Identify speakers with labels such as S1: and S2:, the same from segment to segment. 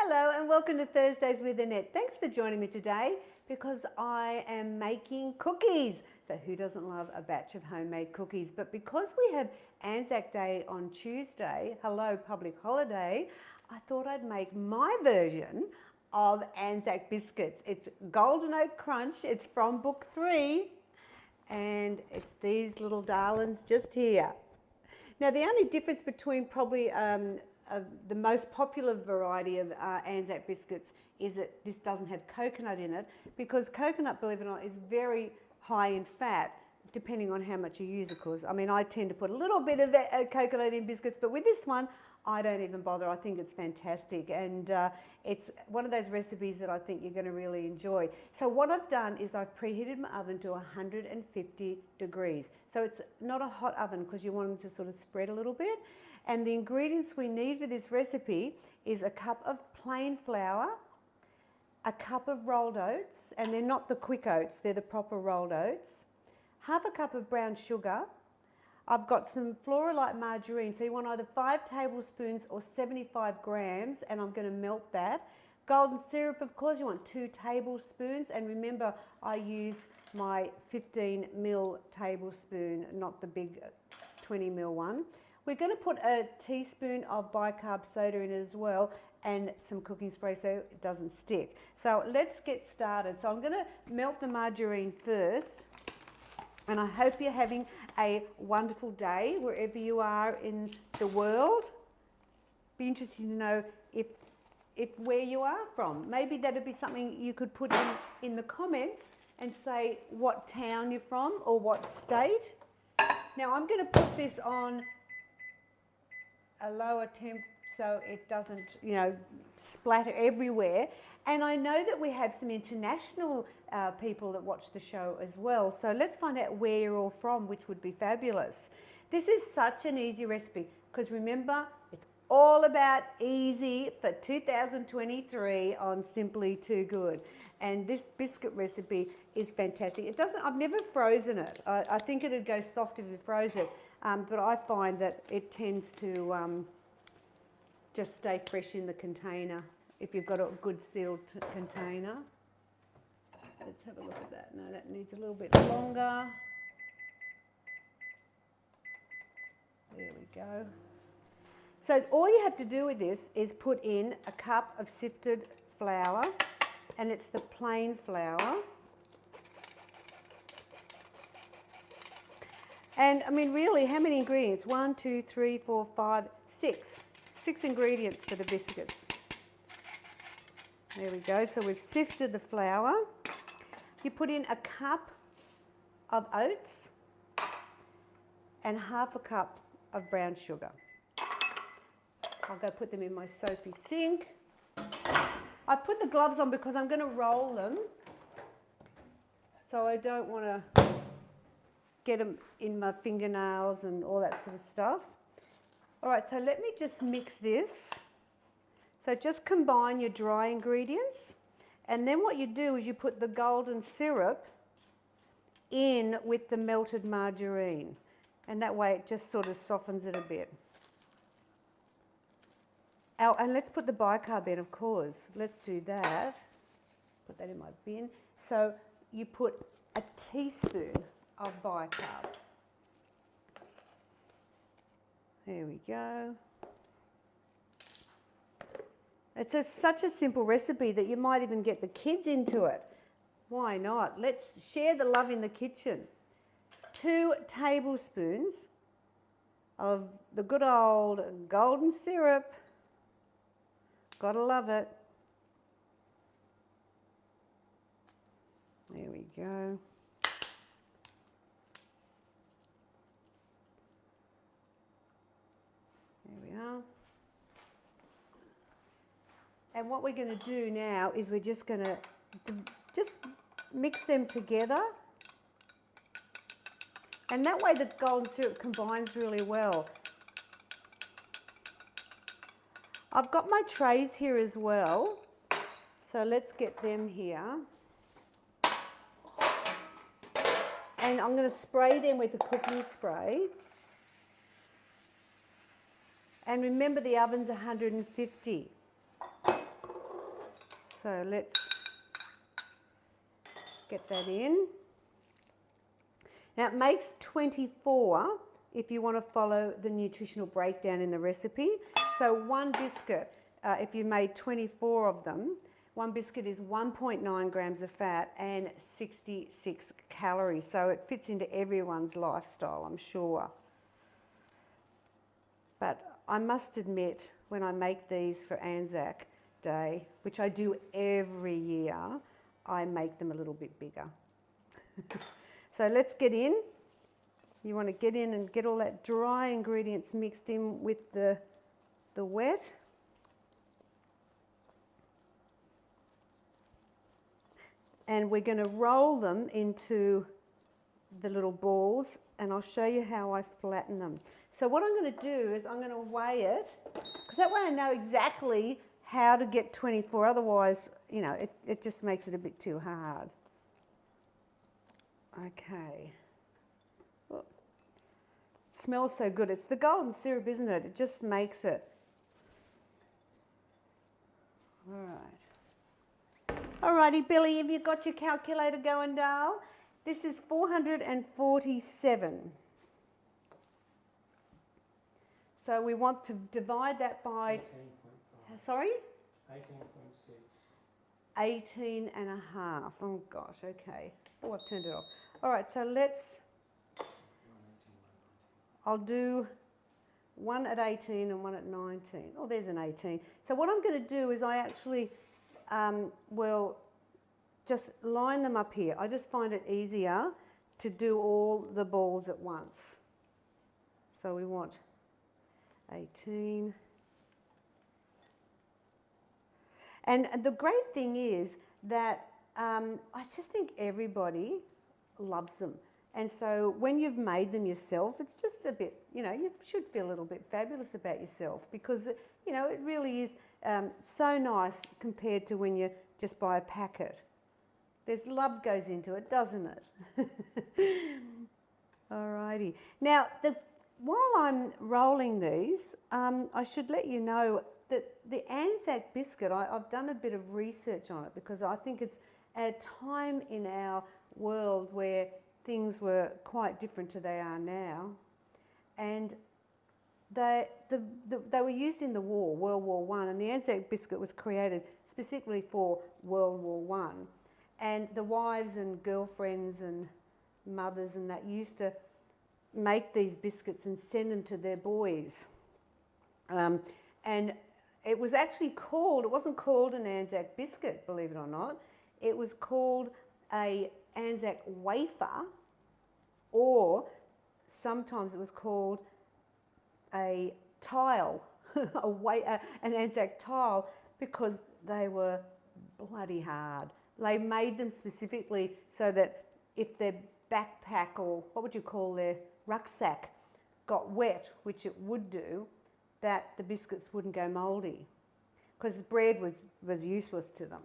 S1: Hello and welcome to Thursdays with Annette. Thanks for joining me today because I am making cookies. So who doesn't love a batch of homemade cookies? But because we have Anzac Day on Tuesday, hello public holiday, I thought I'd make my version of Anzac biscuits. It's Golden Oat Crunch, it's from book 3 and it's these little darlings just here. Now the only difference between probably the most popular variety of Anzac biscuits is that this doesn't have coconut in it, because coconut, believe it or not, is very high in fat, depending on how much you use, of course. I mean, I tend to put a little bit of coconut in biscuits, but with this one, I don't even bother. I think it's fantastic, and it's one of those recipes that I think you're going to really enjoy. So what I've done is I've preheated my oven to 150 degrees. So it's not a hot oven because you want them to sort of spread a little bit. And the ingredients we need for this recipe is a cup of plain flour, a cup of rolled oats, and they're not the quick oats, they're the proper rolled oats, half a cup of brown sugar. I've got some Flora-Lite margarine, so you want either 5 tablespoons or 75 grams, and I'm going to melt that. Golden syrup, of course, you want 2 tablespoons, and remember I use my 15 ml tablespoon, not the big 20 ml one. We're going to put a teaspoon of bicarb soda in it as well, and some cooking spray so it doesn't stick. So let's get started. So I'm going to melt the margarine first, and I hope you're having a wonderful day wherever you are in the world. Be interesting to know if where you are from. Maybe that'd be something you could put in the comments and say what town you're from or what state. Now I'm going to put this on a lower temp so it doesn't, you know, splatter everywhere. And I know that we have some international people that watch the show as well. So let's find out where you're all from, which would be fabulous. This is such an easy recipe because remember, it's all about easy for 2023 on Simply Too Good. And this biscuit recipe is fantastic. It doesn't, I've never frozen it. I think it'd go soft if you froze it. But I find that it tends to just stay fresh in the container if you've got a good sealed container. Let's have a look at that. No, that needs a little bit longer. There we go. So all you have to do with this is put in a cup of sifted flour, and it's the plain flour. And I mean, really, how many ingredients? 1, 2, 3, 4, 5, 6. 6 ingredients for the biscuits. There we go. So we've sifted the flour. You put in a cup of oats and half a cup of brown sugar. I'll go put them in my soapy sink. I put the gloves on because I'm going to roll them, so I don't want to get them in my fingernails and all that sort of stuff. All right, so let me just mix this. So just combine your dry ingredients, and then what you do is you put the golden syrup in with the melted margarine, and that way it just sort of softens it a bit. Oh, and let's put the bicarb in, of course. Let's do that. Put that in my bin. So you put a teaspoon of bicarb. There we go. It's such a simple recipe that you might even get the kids into it. Why not? Let's share the love in the kitchen. 2 tablespoons of the good old golden syrup. Gotta love it. There we go. There we are. And what we're going to do now is we're just going to just mix them together. And that way the golden syrup combines really well. I've got my trays here as well, so let's get them here. And I'm going to spray them with the cooking spray. And remember the oven's 150. So let's get that in. Now it makes 24 if you want to follow the nutritional breakdown in the recipe. So one biscuit, if you made 24 of them, one biscuit is 1.9 grams of fat and 66 calories. So it fits into everyone's lifestyle, I'm sure. But I must admit, when I make these for Anzac Day, which I do every year, I make them a little bit bigger. So let's get in. You want to get in and get all that dry ingredients mixed in with the wet. And we're going to roll them into the little balls, and I'll show you how I flatten them. So what I'm going to do is I'm going to weigh it, because that way I know exactly how to get 24. Otherwise, you know, it just makes it a bit too hard. Okay. Oh, it smells so good. It's the golden syrup, isn't it? It just makes it. All right. Alrighty, Billy, have you got your calculator going, doll? This is 447. So we want to divide that by, 18.5. Sorry?
S2: 18.6.
S1: 18 and a half. Oh gosh, okay. Oh, I've turned it off. All right, so let's, I'll do one at 18 and one at 19. Oh, there's an 18. So what I'm going to do is I actually will just line them up here. I just find it easier to do all the balls at once. So we want 18. And the great thing is that I just think everybody loves them. And so when you've made them yourself, it's just a bit, you know, you should feel a little bit fabulous about yourself, because, you know, it really is so nice compared to when you just buy a packet. There's love goes into it, doesn't it? Alrighty. Now, while I'm rolling these, I should let you know that the Anzac biscuit, I've done a bit of research on it, because I think it's a time in our world where things were quite different to they are now. And they were used in the war, World War I, and the Anzac biscuit was created specifically for World War I. And the wives and girlfriends and mothers and that used to make these biscuits and send them to their boys. And it was actually called, it wasn't called an Anzac biscuit, believe it or not. It was called a Anzac wafer, or sometimes it was called a tile, an Anzac tile, because they were bloody hard. They made them specifically so that if their backpack, or what would you call their rucksack, got wet, which it would do, that the biscuits wouldn't go mouldy, because bread was useless to them.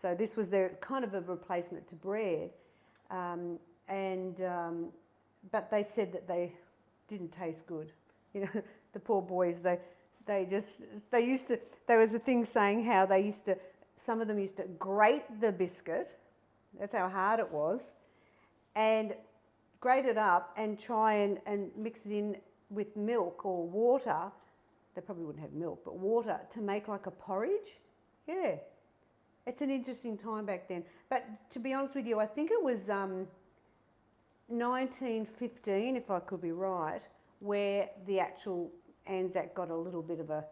S1: So this was their kind of a replacement to bread, but they said that they didn't taste good. You know, the poor boys, there was a thing saying how some of them used to grate the biscuit, that's how hard it was, and grate it up and try and mix it in with milk or water. They probably wouldn't have milk, but water, to make like a porridge. Yeah, it's an interesting time back then. But to be honest with you, I think it was 1915, if I could be right, where the actual Anzac got a little bit of a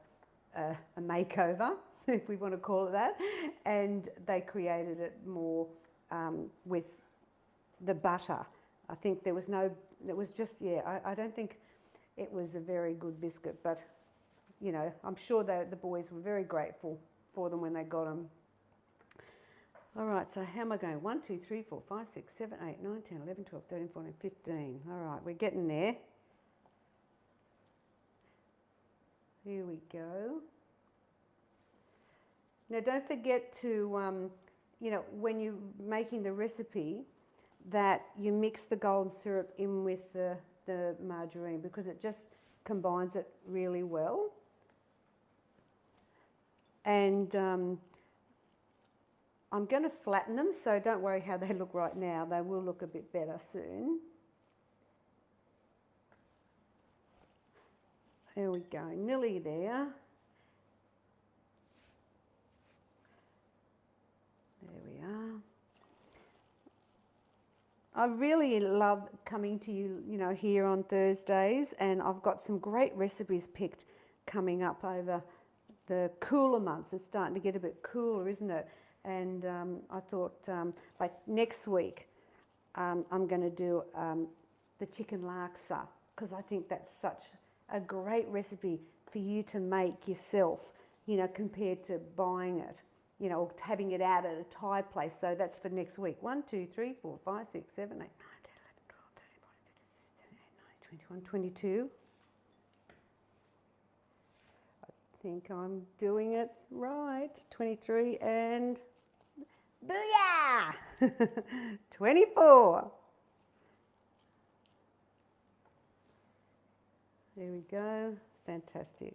S1: makeover, if we want to call it that, and they created it more with the butter. I think there was no, it was just, yeah, I don't think it was a very good biscuit, but, you know, I'm sure that the boys were very grateful for them when they got them. All right, so how am I going? 1, 2, 3, 4, 5, 6, 7, 8, 9, 10, 11, 12, 13, 14, 15. All right, we're getting there. Here we go. Now, don't forget to, you know, when you're making the recipe, that you mix the golden syrup in with the margarine, because it just combines it really well. And I'm going to flatten them, so don't worry how they look right now. They will look a bit better soon. There we go, nearly there. There we are. I really love coming to you, here on Thursdays, and I've got some great recipes picked coming up over the cooler months. It's starting to get a bit cooler, isn't it? And I thought, like next week, I'm going to do the chicken laksa, because I think that's such a great recipe for you to make yourself, compared to buying it, or having it out at a Thai place. So that's for next week. 1, 2, 3, 4, 5, 6, 7, 8, 9, 10, 11, 12, 13, 14, 15, 16, 17, 18, 19, 20, 21, 22. I think I'm doing it right. 23 and booyah! 24. There we go. Fantastic.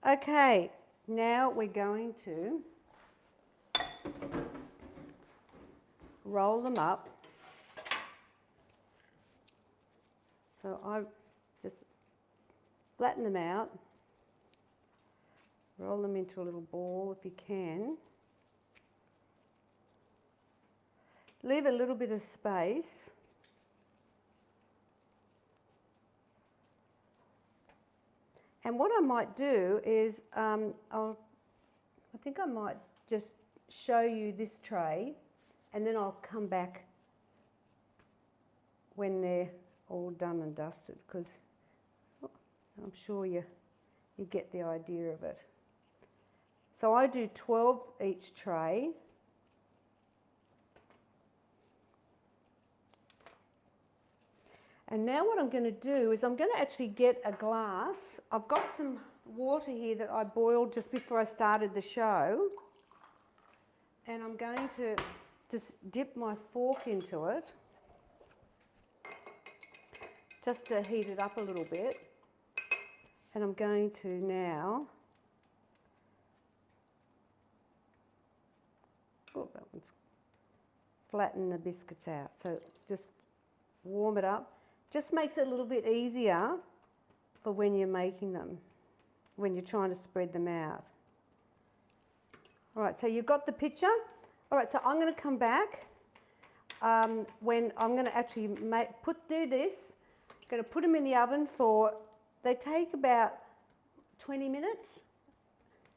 S1: Okay, now we're going to roll them up. So I just flatten them out. Roll them into a little ball if you can. Leave a little bit of space. And what I might do is, I think I might just show you this tray, and then I'll come back when they're all done and dusted, because I'm sure you get the idea of it. So I do 12 each tray. And now what I'm going to do is I'm going to actually get a glass. I've got some water here that I boiled just before I started the show. And I'm going to just dip my fork into it, just to heat it up a little bit. And I'm going to now, that one's flatten the biscuits out. So just warm it up. Just makes it a little bit easier for when you're making them, when you're trying to spread them out. All right, so you've got the picture. All right, so I'm going to come back when I'm going to actually do this. I'm going to put them in the oven they take about 20 minutes,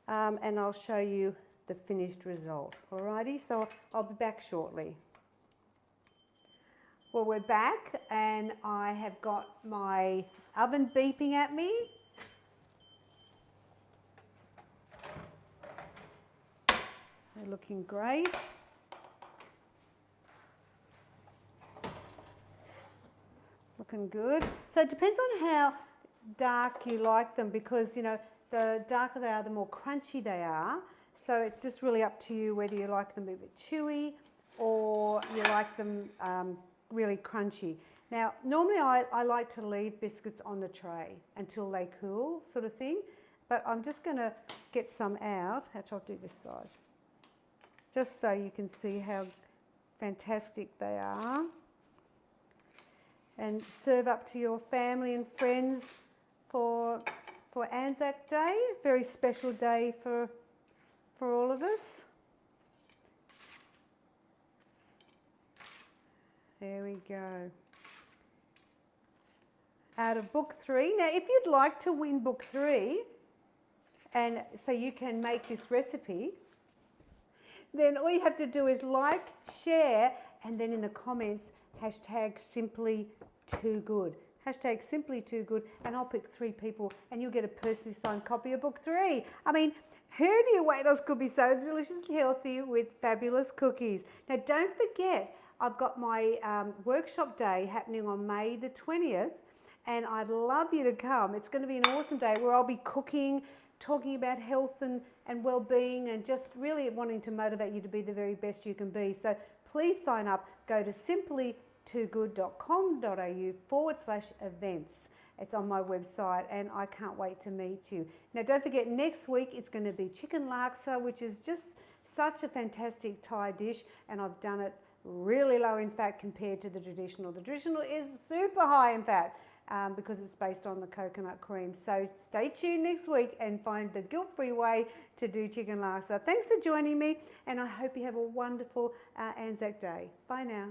S1: and I'll show you the finished result. All righty, so I'll be back shortly. Well, we're back, and I have got my oven beeping at me. They're looking great. Looking good. So it depends on how dark you like them, because, the darker they are, the more crunchy they are. So it's just really up to you whether you like them a bit chewy or you like them really crunchy. Now, normally I like to leave biscuits on the tray until they cool, sort of thing. But I'm just going to get some out. Actually, I'll do this side, just so you can see how fantastic they are. And serve up to your family and friends for Anzac Day. Very special day for all of us. There we go. Out of book 3. Now, if you'd like to win book 3, and so you can make this recipe, then all you have to do is like, share, and then in the comments, #SimplyTooGood. #SimplyTooGood, and I'll pick 3 people, and you'll get a personally signed copy of book 3. I mean, who knew weight loss could be so delicious and healthy with fabulous cookies? Now, don't forget, I've got my workshop day happening on May the 20th, and I'd love you to come. It's going to be an awesome day where I'll be cooking, talking about health and well-being, and just really wanting to motivate you to be the very best you can be. So please sign up. Go to simplytoogood.com.au/events. It's on my website, and I can't wait to meet you. Now, don't forget, next week it's going to be chicken laksa, which is just Such a fantastic Thai dish, and I've done it really low in fat compared to the traditional. The traditional is super high in fat because it's based on the coconut cream. So stay tuned next week and find the guilt-free way to do chicken laksa. Thanks for joining me, and I hope you have a wonderful Anzac Day. Bye now.